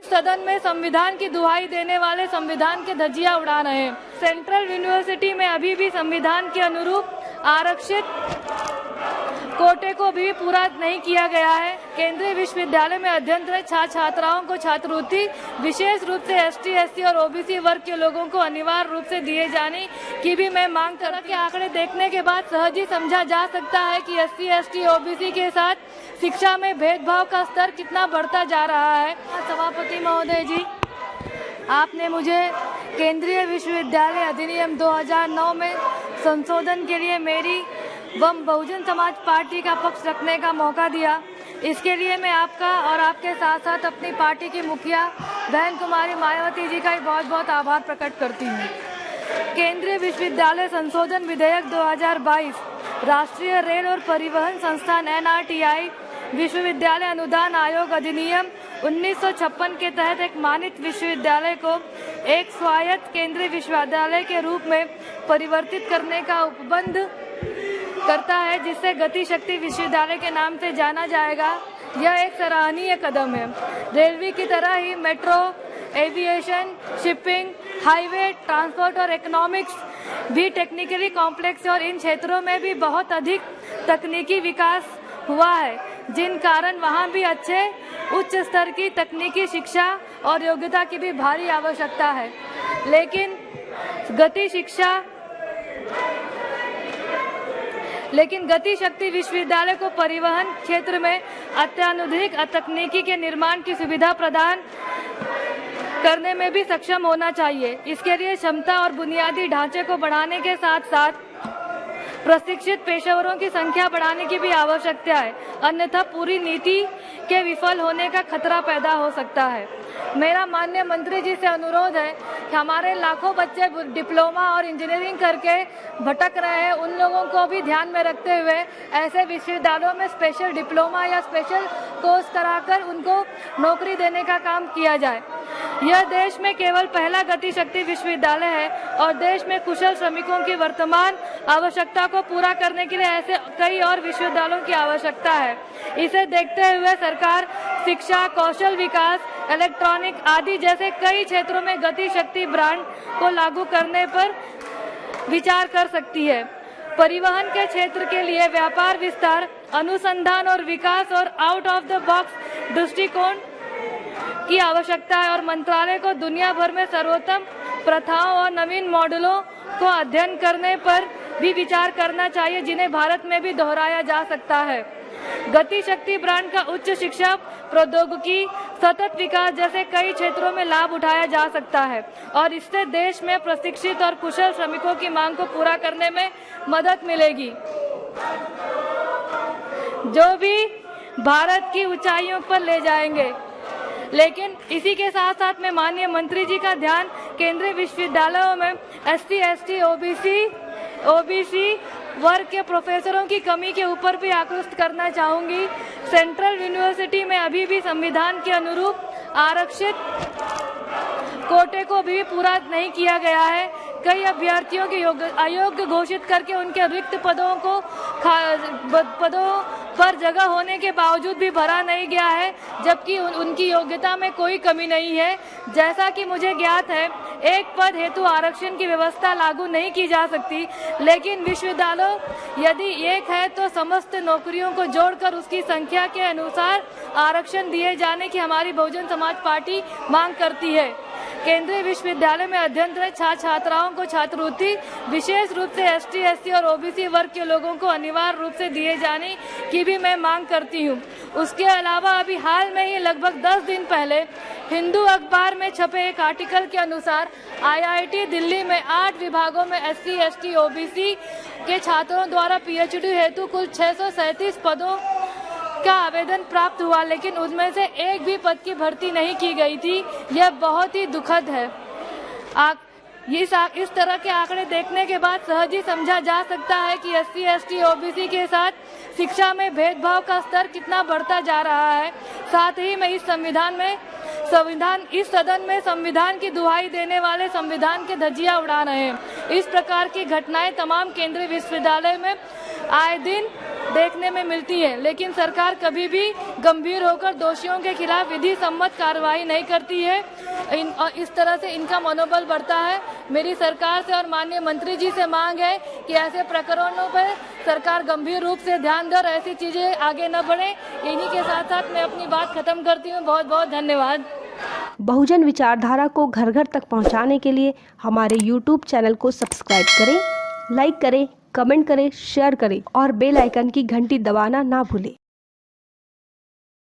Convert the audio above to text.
सदन में संविधान की दुहाई देने वाले संविधान के धज्जियां उड़ा रहे हैं। सेंट्रल यूनिवर्सिटी में अभी भी संविधान के अनुरूप आरक्षित कोटे को भी पूरा नहीं किया गया है। केंद्रीय विश्वविद्यालय में अध्ययनरत छात्राओं को छात्रवृत्ति विशेष रूप से एसटी, एससी और ओबीसी वर्ग के लोगों को अनिवार्य रूप से दिए जाने की भी मैं मांग कर रहा हूं। आंकड़े देखने के बाद सहज ही समझा जा सकता है कि एससी, एसटी, ओबीसी के साथ शिक्षा में भेदभाव का स्तर कितना बढ़ता जा रहा है। सभापति महोदय जी, आपने मुझे केंद्रीय विश्वविद्यालय अधिनियम 2009 में संशोधन के लिए मेरी व बहुजन समाज पार्टी का पक्ष रखने का मौका दिया। इसके लिए मैं आपका और आपके साथ साथ अपनी पार्टी की मुखिया बहन कुमारी मायावती जी का बहुत बहुत आभार प्रकट करती हूँ। केंद्रीय विश्वविद्यालय संशोधन विधेयक 2022 राष्ट्रीय रेल और परिवहन संस्थान NRTI विश्वविद्यालय अनुदान आयोग अधिनियम 1956 के तहत एक मानित विश्वविद्यालय को एक स्वायत्त केंद्रीय विश्वविद्यालय के रूप में परिवर्तित करने का उपबंध करता है, जिससे गति शक्ति विश्वविद्यालय के नाम से जाना जाएगा। यह एक सराहनीय कदम है। रेलवे की तरह ही metro, aviation, shipping, highway, transport और इकोनॉमिक्स भी टेक्निकली कॉम्प्लेक्स है और इन क्षेत्रों में भी बहुत अधिक तकनीकी विकास हुआ है, जिन कारण वहां भी अच्छे उच्च स्तर की तकनीकी शिक्षा और योग्यता की भी भारी आवश्यकता है। लेकिन गति शक्ति विश्वविद्यालय को परिवहन क्षेत्र में अत्याधुनिक तकनीकी के निर्माण की सुविधा प्रदान करने में भी सक्षम होना चाहिए। इसके लिए क्षमता और बुनियादी ढांचे को बढ़ाने के साथ साथ प्रशिक्षित पेशेवरों की संख्या बढ़ाने की भी आवश्यकता है, अन्यथा पूरी नीति के विफल होने का खतरा पैदा हो सकता है। मेरा माननीय मंत्री जी से अनुरोध है कि हमारे लाखों बच्चे डिप्लोमा और इंजीनियरिंग करके भटक रहे हैं, उन लोगों को भी ध्यान में रखते हुए ऐसे विश्वविद्यालयों में स्पेशल डिप्लोमा या स्पेशल कोर्स कराकर उनको नौकरी देने का काम किया जाए। यह देश में केवल पहला गति शक्ति विश्वविद्यालय है और देश में कुशल श्रमिकों की वर्तमान आवश्यकता को पूरा करने के लिए ऐसे कई और विश्वविद्यालयों की आवश्यकता है। इसे देखते हुए सरकार शिक्षा, कौशल विकास, इलेक्ट्रॉनिक आदि जैसे कई क्षेत्रों में गति शक्ति ब्रांड को लागू करने पर विचार कर सकती है। परिवहन के क्षेत्र के लिए व्यापार विस्तार, अनुसंधान और विकास और आउट ऑफ द बॉक्स दृष्टिकोण की आवश्यकता है और मंत्रालय को दुनिया भर में सर्वोत्तम प्रथाओं और नवीन मॉडलों को अध्ययन करने पर भी विचार करना चाहिए, जिन्हें भारत में भी दोहराया जा सकता है। गति शक्ति ब्रांड का उच्च शिक्षा, प्रौद्योगिकी, सतत विकास जैसे कई क्षेत्रों में लाभ उठाया जा सकता है और इससे देश में प्रशिक्षित और कुशल श्रमिकों की मांग को पूरा करने में मदद मिलेगी, जो भी भारत की ऊंचाइयों पर ले जाएंगे। लेकिन इसी के साथ साथ मैं माननीय मंत्री जी का ध्यान केंद्रीय विश्वविद्यालयों में एससी, एसटी, ओबीसी वर्ग के प्रोफेसरों की कमी के ऊपर भी आकृष्ट करना चाहूंगी। सेंट्रल यूनिवर्सिटी में अभी भी संविधान के अनुरूप आरक्षित कोटे को भी पूरा नहीं किया गया है। कई अभ्यर्थियों के अयोग्य घोषित करके उनके रिक्त पदों पर जगह होने के बावजूद भी भरा नहीं गया है, जबकि उनकी योग्यता में कोई कमी नहीं है। जैसा कि मुझे ज्ञात है, एक पद हेतु आरक्षण की व्यवस्था लागू नहीं की जा सकती, लेकिन विश्वविद्यालय यदि एक है तो समस्त नौकरियों को जोड़कर उसकी संख्या के अनुसार आरक्षण दिए जाने की हमारी बहुजन समाज पार्टी मांग करती है। केंद्रीय विश्वविद्यालय में अध्ययनरत छात्राओं को छात्रवृत्ति विशेष रूप से एसटी, एससी और ओबीसी वर्ग के लोगों को अनिवार्य रूप से दिए जाने की भी मैं मांग करती हूँ। उसके अलावा अभी हाल में ही लगभग 10 दिन पहले हिंदू अखबार में छपे एक आर्टिकल के अनुसार IIT दिल्ली में 8 विभागों में एससी, एसटी, ओबीसी के छात्रों द्वारा PhD हेतु कुल 637 पदों का आवेदन प्राप्त हुआ, लेकिन उनमें से एक भी पद की भर्ती नहीं की गई थी। यह बहुत ही दुखद है। इस तरह के आंकड़े देखने के बाद सहज ही समझा जा सकता है कि एससी, एसटी, ओबीसी के साथ शिक्षा में भेदभाव का स्तर कितना बढ़ता जा रहा है। साथ ही में इस सदन में संविधान की दुहाई देने वाले संविधान के धज्जियां उड़ा रहे हैं। इस प्रकार की घटनाएं तमाम केंद्रीय विश्वविद्यालय में आए दिन देखने में मिलती है, लेकिन सरकार कभी भी गंभीर होकर दोषियों के खिलाफ विधि सम्मत कार्रवाई नहीं करती है। इस तरह से इनका मनोबल बढ़ता है। मेरी सरकार से और माननीय मंत्री जी से मांग है कि ऐसे प्रकरणों पर सरकार गंभीर रूप से ध्यान दे और ऐसी चीजें आगे न बढ़े। इन्हीं के साथ साथ मैं अपनी बात खत्म करती हूँ। बहुत बहुत धन्यवाद। बहुजन विचारधारा को घर घर तक पहुंचाने के लिए हमारे YouTube चैनल को सब्सक्राइब करें, लाइक करें, कमेंट करें, शेयर करें और बेल आइकन की घंटी दबाना ना भूलें।